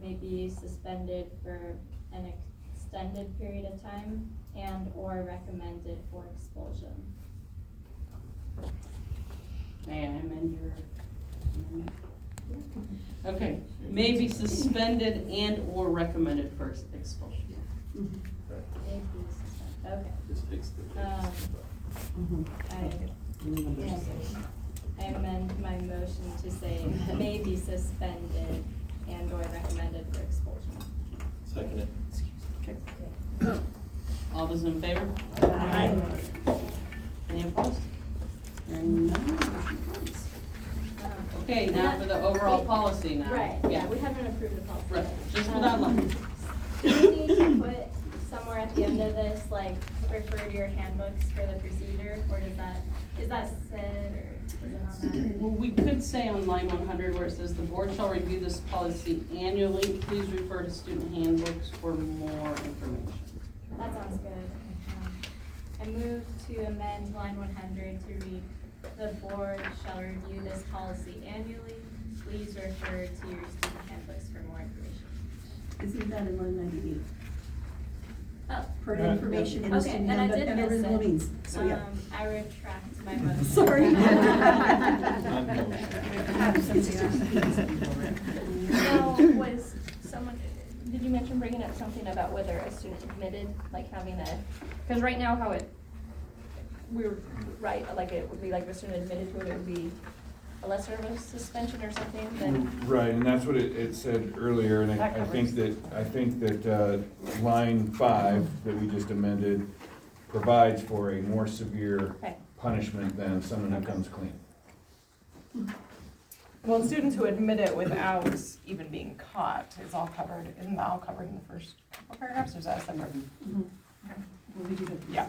may be suspended for an extended period of time and or recommended for expulsion. May I amend your amendment? Okay, may be suspended and or recommended for expulsion. May be suspended, okay. Just fix the. I amend my motion to say may be suspended and or recommended for expulsion. Second it. All those in favor? Aye. Any opposed? Hearing none, motion carries. Okay, now for the overall policy now. Right, yeah, we haven't approved the policy. Right, just for that line. Do you need to put somewhere at the end of this, like, refer to your handbooks for the procedure, or is that said, or is it on that? Well, we could say on line 100 where it says, "The board shall review this policy annually. Please refer to student handbooks for more information." That sounds good. I move to amend line 100 to read, "The board shall review this policy annually. Please refer to your student handbooks for more information." Isn't that in line 98? Oh. Per information in the Okay, student and I handbook did and miss original it. means, so yeah. I retract my motion. Sorry. So was someone, did you mention bringing up something about whether a student admitted, like having a, because right now how it, we were, right, like it would be like if a student admitted to it, it would be a lesser of a suspension or something, then Right, and that's what it said earlier, and That I think that line 5 that we just amended provides for a more severe Okay. punishment than someone who comes clean. Well, students who admit it without even being caught is all covered, isn't that all covered in the first couple paragraphs, or is that a separate? Well, we do have- Yeah,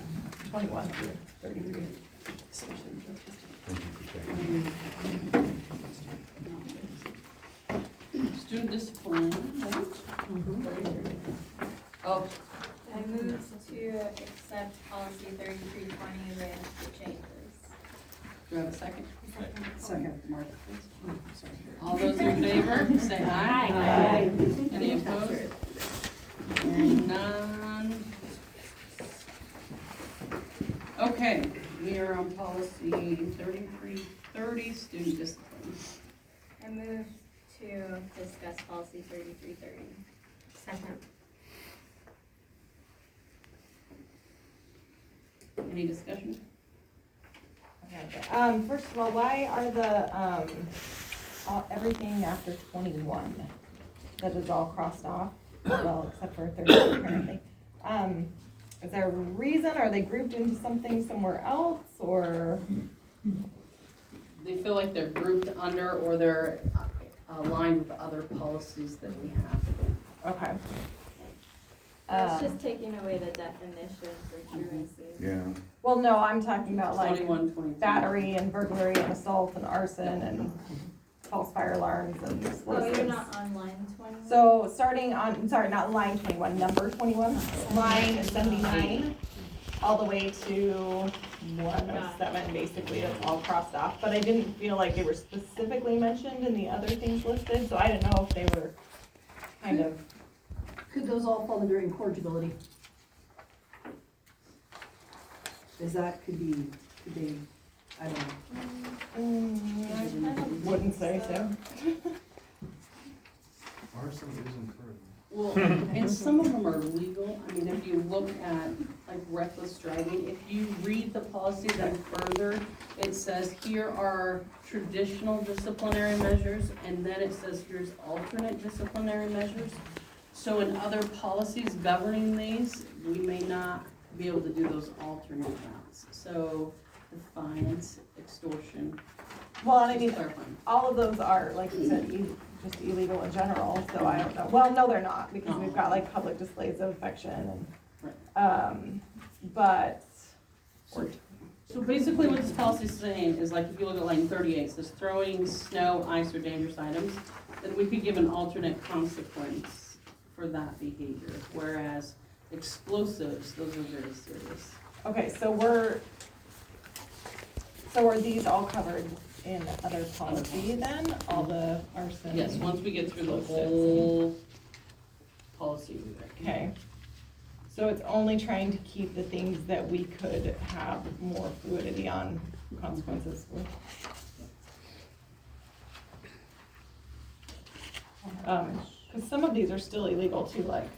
21 through 33. Thank you for checking. Student discipline, right? Oh, I move to accept policy 3320 with the changes. do I have a second? Second, Martha, please. Sorry. All those in favor, say aye. Aye. Any opposed? Hearing none. Okay, we are on policy 3330, student discipline. I move to discuss policy 3330. Second. Any discussion? Okay, first of all, why are the, everything after 21, that is all crossed off? Well, except for 30 apparently. Is there a reason? Are they grouped into something somewhere else, or? They feel like they're grouped under or they're aligned with other policies that we have. Okay. It's just taking away the definition for truancy. Yeah. Well, no, I'm talking about like 21, 22. battery and burglary and assault and arson and false fire alarms and Oh, you're explosives. not on line 21? So starting on, sorry, not line 21, number 21, line 79, all the way to 107, basically, it's all crossed off. But I didn't feel like they were specifically mentioned in the other things listed, so I didn't know if they were kind of. Could those all fall under incorrigibility? Is that, could they, I don't know. Wouldn't say so. Arson is encouraged. Well, and some of them are legal. I mean, if you look at like reckless driving, if you read the policy then further, it says here are traditional disciplinary measures, and then it says here's alternate disciplinary measures. So in other policies governing these, we may not be able to do those alternate routes. So fines, extortion. Well, and I mean, Just clarifying. all of those are, like you said, just illegal in general, so I don't know. Well, no, they're not, because we've got like public displays of affection and, but. So basically what this policy is saying is like, if you look at line 38, it says throwing snow, ice, or dangerous items, then we could give an alternate consequence for that behavior, whereas explosives, those are very serious. Okay, so are these all covered in other policy then, all the arson? Yes, once we get through the whole policy. Okay, so it's only trying to keep the things that we could have more fluidity on consequences with. Because some of these are still illegal too, like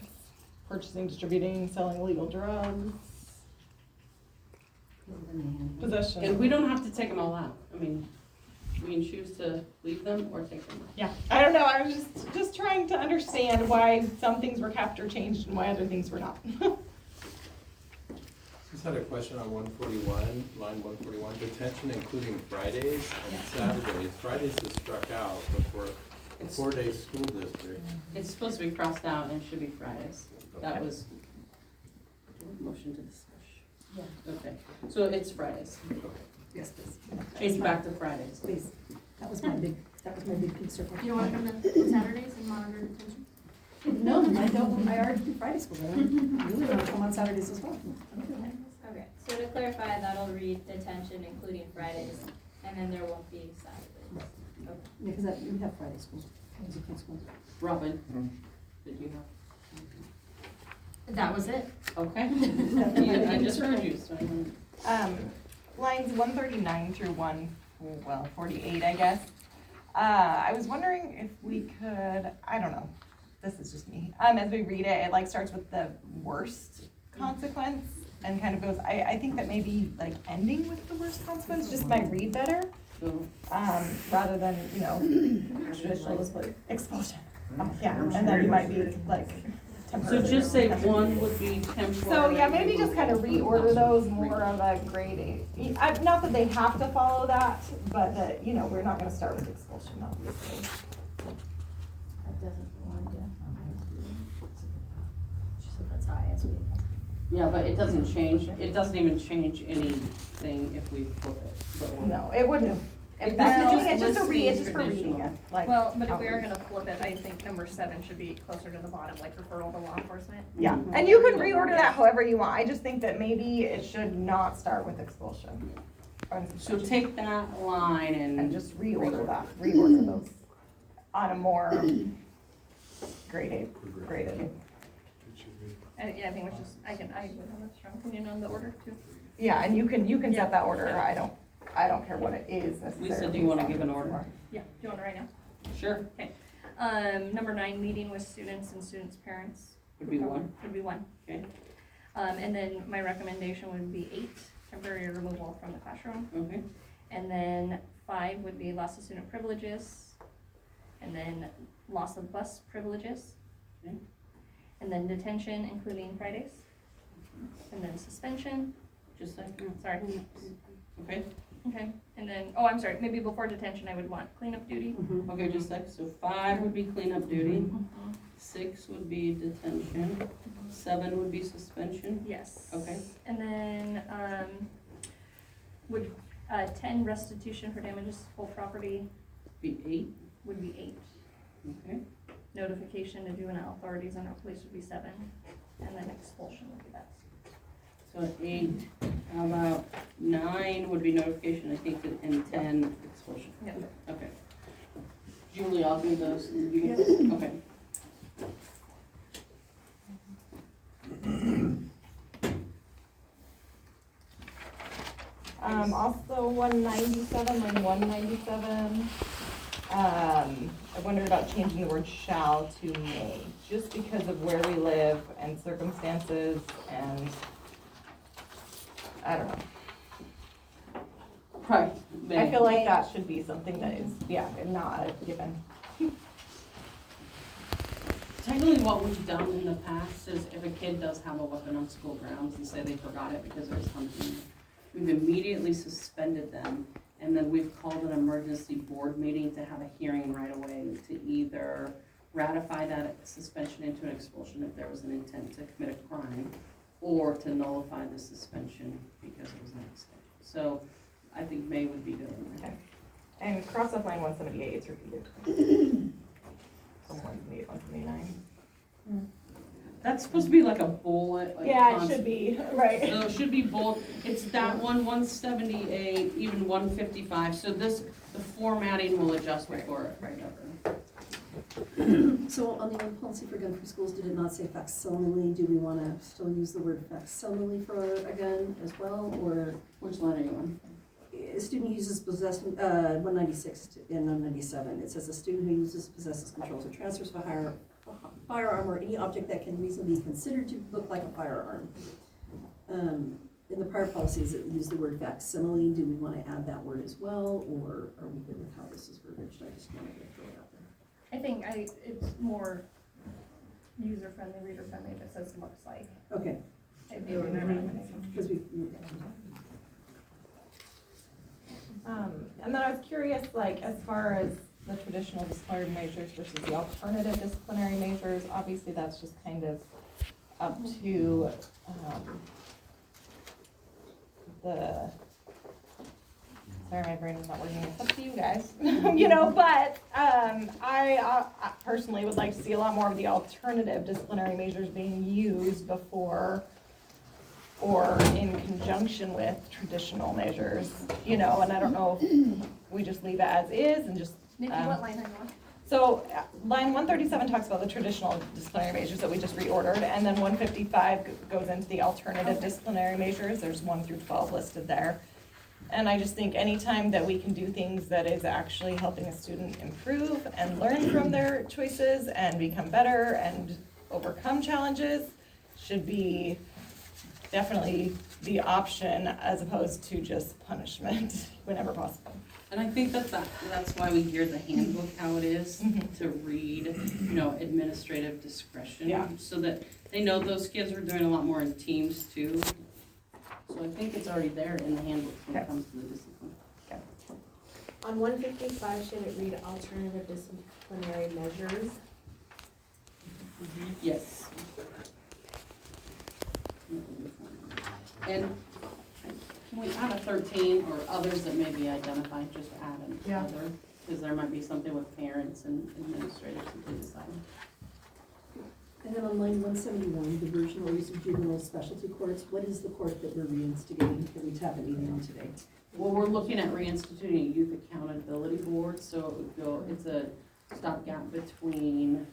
purchasing, distributing, selling illegal drugs, possession. And we don't have to take them all out. I mean, we can choose to leave them or take them out. Yeah, I don't know, I was just trying to understand why some things were kept or changed and why other things were not. Just had a question on 141, line 141, detention including Fridays and Saturdays. Fridays is struck out, but for a 4-day school district. It's supposed to be crossed out and it should be Fridays. That was, motion to discuss. Yeah. Okay, so it's Fridays. Yes, please. Change back to Fridays. Please. That was my big concern. You don't want to come in Saturdays and monitor detention? No, I don't, I already do Friday school, but I really want to come on Saturdays as well. Okay, so to clarify, that'll read detention including Fridays, and then there won't be Saturdays. Yeah, because we have Friday school. Robin, did you have? That was it. Okay. Yeah, I just heard you, so I don't- Lines 139 through 48, I guess. I was wondering if we could, I don't know, this is just me. As we read it, it like starts with the worst consequence and kind of goes, I think that maybe like ending with the worst consequence just might read better. So, rather than, traditional expulsion. Yeah, and then you might be like so temporary. just say one would be temporary. So, yeah, maybe just kind of reorder those more of a grade A. Not that they have to follow that, but that, we're not gonna start with expulsion, obviously. That doesn't belong to. She said that's ISBA. Yeah, but it doesn't change, it doesn't even change anything if we flip it. But we'll- No, it wouldn't have. It That's just it's just lists it's just for the reading traditional. it, like. Well, but if how we it are is. gonna flip it, I think number 7 should be closer to the bottom, like referral to law enforcement. Yeah, and you can reorder that however you want, I just think that maybe it should not start with expulsion. Or So take that line And and just reorder those on a more graded. And yeah, I think I would have a strong opinion on the order too. Yeah, and you can set that order, I don't care what it is necessarily. Lisa, do you wanna give an order? Yeah, do you want it right now? Sure, Number 9, meeting with students and students' parents. would be one. Would be 1. Okay. And then my recommendation would be 8, temporary removal from the classroom. Okay, And then 5 would be loss of student privileges. And then loss of bus privileges. Okay. And then detention, including Fridays. And then suspension, just like, sorry. okay, Okay, and then, oh, I'm sorry, maybe before detention, I would want cleanup duty. okay, just like, so 5 would be cleanup duty, 6 would be detention, 7 would be suspension, Yes. okay, And then, would, 10 restitution for damages to whole property be 8, would be 8. okay, Notification to juvenile authorities and our police would be 7. And then expulsion would be that. so 8, how about 9 would be notification, I think, and 10 expulsion. Yep. Okay. Julie, I'll do those, okay. Also 197, line 197, I wondered about changing the word shall to may, just because of where we live and circumstances and, I don't know. Right. I feel like that should be something that is, not a given. Technically, what we've done in the past is if a kid does have a weapon on school grounds and say they forgot it because there's hunting, we've immediately suspended them, and then we've called an emergency board meeting to have a hearing right away to either ratify that suspension into an expulsion if there was an intent to commit a crime, or to nullify the suspension because it was an accident. So I think May would be good. Okay. And cross off line 178, it's repeated. From 178, 179. That's supposed to be like a bullet. Like Yeah, it constant- should be, right. So it should be both, it's that one, 178, even 155, so the formatting will adjust for it, right over. So on the old policy for gun-free schools, did it not say facsimile? Do we want to still use the word facsimile for a gun as well, or? Which line are you on? A student uses 196 and 197, it says a student who uses, possesses, controls, or transfers a firearm or any object that can reasonably be considered to look like a firearm. In the prior policies, it used the word facsimile. Do we want to add that word as well, or are we good with how this is verbiaged? I just wanted to throw it out there. I think it's more user-friendly, reader-friendly if it says looks like. Okay, I'd be with my recommendation. because we. And then I was curious, like, as far as the traditional disciplinary measures versus the alternative disciplinary measures, obviously that's just kind of up to, sorry, my brain is not working, it's up to you guys, but, I personally would like to see a lot more of the alternative disciplinary measures being used before or in conjunction with traditional measures, and I don't know if we just leave it as is and just. Nikki, what line are you on? So, line 137 talks about the traditional disciplinary measures that we just reordered, and then 155 goes into the alternative disciplinary measures, there's 1 through 12 listed there. And I just think anytime that we can do things that is actually helping a student improve and learn from their choices and become better and overcome challenges should be definitely the option as opposed to just punishment whenever possible. And I think that's why we geared the handbook how it is, to read, administrative discretion. Yeah. So that they know those kids are doing a lot more in teams too. So I think it's already there in the handbook when it comes to the discipline. On 155, should it read alternative disciplinary measures? Yes. And can we add a 13 or others that may be identified, just add an Yeah. other? Because there might be something with parents and administrators that they decide. And then on line 171, diversion or use of juvenile specialty courts, what is the court that we're reinstigating that we have a meeting on today? Well, we're looking at reinstituting a youth accountability board, so it would go, it's a stopgap between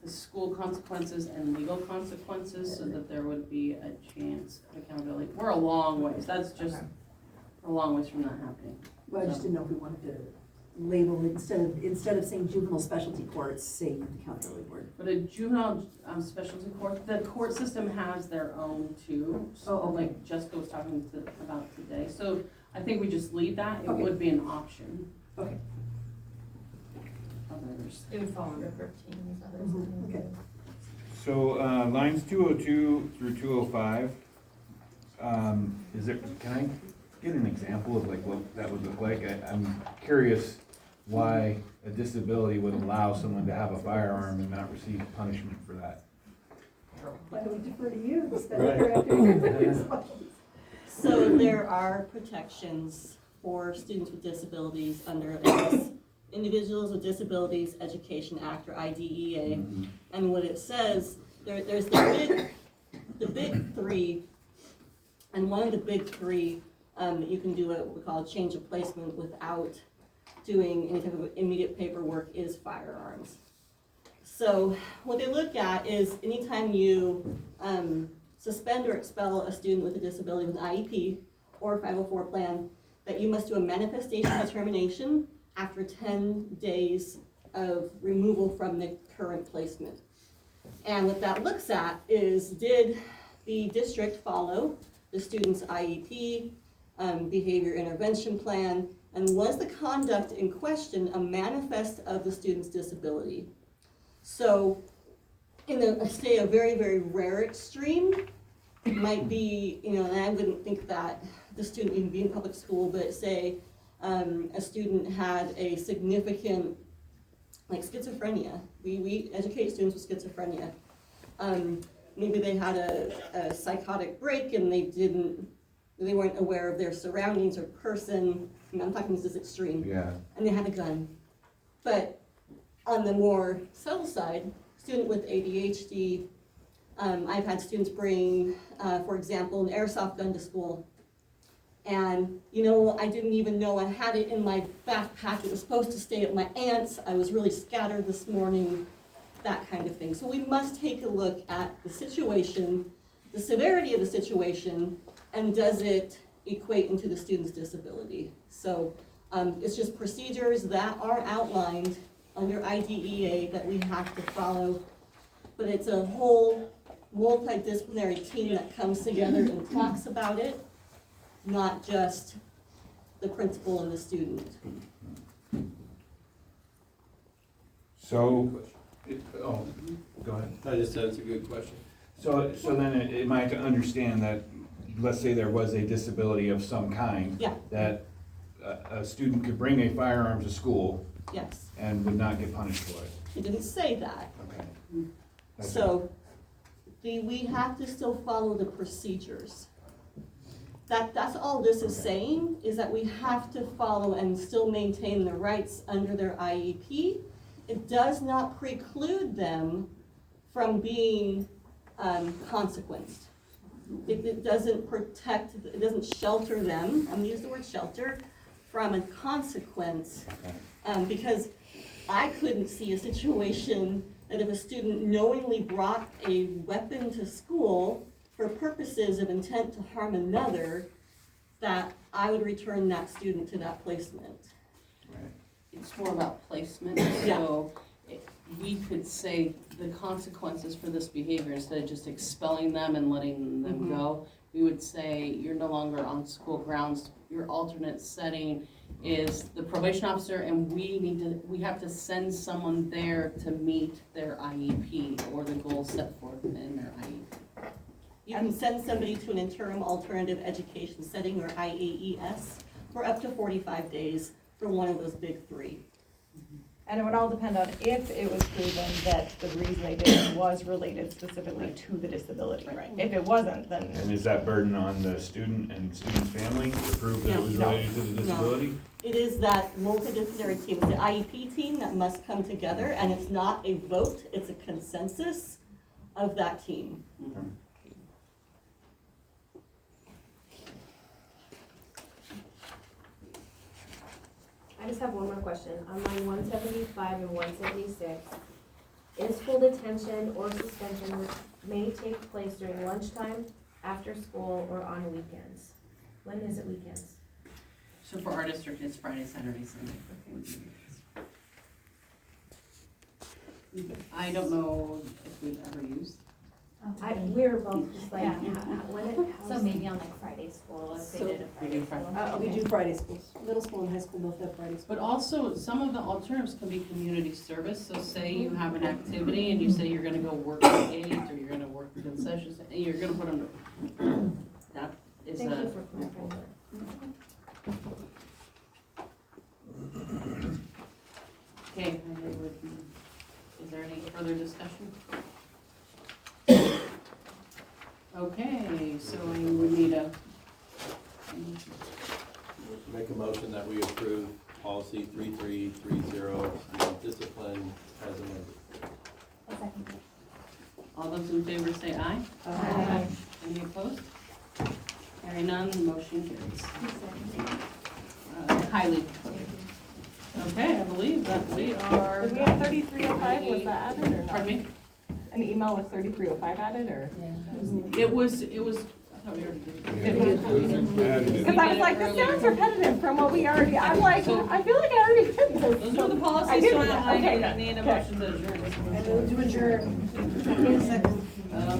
the school consequences and legal consequences, so that there would be a chance of accountability. We're a long ways, that's just a long ways from that happening. Well, I just didn't know if we wanted to label it, instead of saying juvenile specialty courts, say youth accountability board. But a juvenile specialty court, the court system has their own too. So Oh, okay. like Jessica was talking about today. So I think we just leave that. It Okay. would be an option. Okay. Others. It would fall under 13, these others. Okay. So, lines 202 through 205, can I get an example of like what that would look like? I'm curious why a disability would allow someone to have a firearm and not receive punishment for that. Why don't we defer to you instead Right. of directing? So there are protections for students with disabilities under the Individuals with Disabilities Education Act, or IDEA. And what it says, there's the big three, and one of the big three, you can do what we call a change of placement without doing any type of immediate paperwork, is firearms. So what they look at is anytime you suspend or expel a student with a disability with an IEP or 504 plan, that you must do a manifestation determination after 10 days of removal from the current placement. And what that looks at is, did the district follow the student's IEP, behavior intervention plan, and was the conduct in question a manifest of the student's disability? So in a very, very rare extreme, it might be, and I wouldn't think that the student even be in public school, but say a student had a significant, like schizophrenia. We educate students with schizophrenia. Maybe they had a psychotic break and they weren't aware of their surroundings or person. I'm talking this is extreme. Yeah. And they had a gun. But on the more subtle side, student with ADHD, I've had students bring, for example, an airsoft gun to school. And, I didn't even know I had it in my backpack. It was supposed to stay at my aunt's. I was really scattered this morning, that kind of thing. So we must take a look at the situation, the severity of the situation, and does it equate into the student's disability? So it's just procedures that are outlined under IDEA that we have to follow. But it's a whole multidisciplinary team that comes together and talks about it, not just the principal and the student. So, go ahead. I just said it's a good question. So then am I to understand that, let's say there was a disability of some kind? Yeah. That a student could bring a firearm to school Yes, and would not get punished for it? it didn't say that. Okay. So we have to still follow the procedures. That's all this is saying, is that we have to follow and still maintain the rights under their IEP. It does not preclude them from being consequenced. It doesn't protect, it doesn't shelter them, I'm gonna use the word shelter, from a consequence. Because I couldn't see a situation that if a student knowingly brought a weapon to school for purposes of intent to harm another, that I would return that student to that placement. It's more about placement, Yeah. so we could say the consequences for this behavior, instead of just expelling them and letting them go, we would say, you're no longer on school grounds, your alternate setting is the probation officer, and we have to send someone there to meet their IEP or the goals set forth in their IEP. You can send somebody to an interim alternative education setting, or IAES, for up to 45 days for one of those big three. And it would all depend on if it was proven that the reason they did it was related specifically to the disability. Right. If it wasn't, then. And is that burden on the student and student's family to prove that it was No. related to the disability? It is that multidisciplinary team, the IEP team that must come together, and it's not a vote, it's a consensus of that team. I just have one more question. On line 175 and 176, in school detention or suspension which may take place during lunchtime, after school, or on weekends. When is it weekends? So for our district, it's Friday, Saturday, Sunday. I don't know if we've ever used. We were both just like, Yeah. when it. So maybe on like Friday school, if they So- did a Friday school. We do Friday schools, middle school and high school both have Friday schools. But also, some of the alternatives can be community service, so say you have an activity and you say you're gonna go work the gate, or you're gonna work the concessions, and you're gonna put them, that is Thank you a, for clarifying that. okay, is there any further discussion? Okay, so we would need a, Make a motion that we approve policy 3330, discipline as amended. all those in favor say aye. Aye. Any opposed? Hearing none, the motion carries. Highly. Okay, I believe that we are. Did we have 3305, was that added or not? Pardon me? An email with 3305 added, or? It was, I thought we already did. Because I was like, this sounds repetitive from what we already, I'm like, I feel like I already did this. Those are the I policies, did so that. I Okay, need a good. motion to adjourn. I move to adjourn.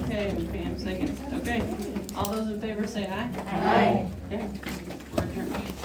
Okay, Pam seconds. Okay, all those in favor say aye. Aye. Okay, we're adjourned.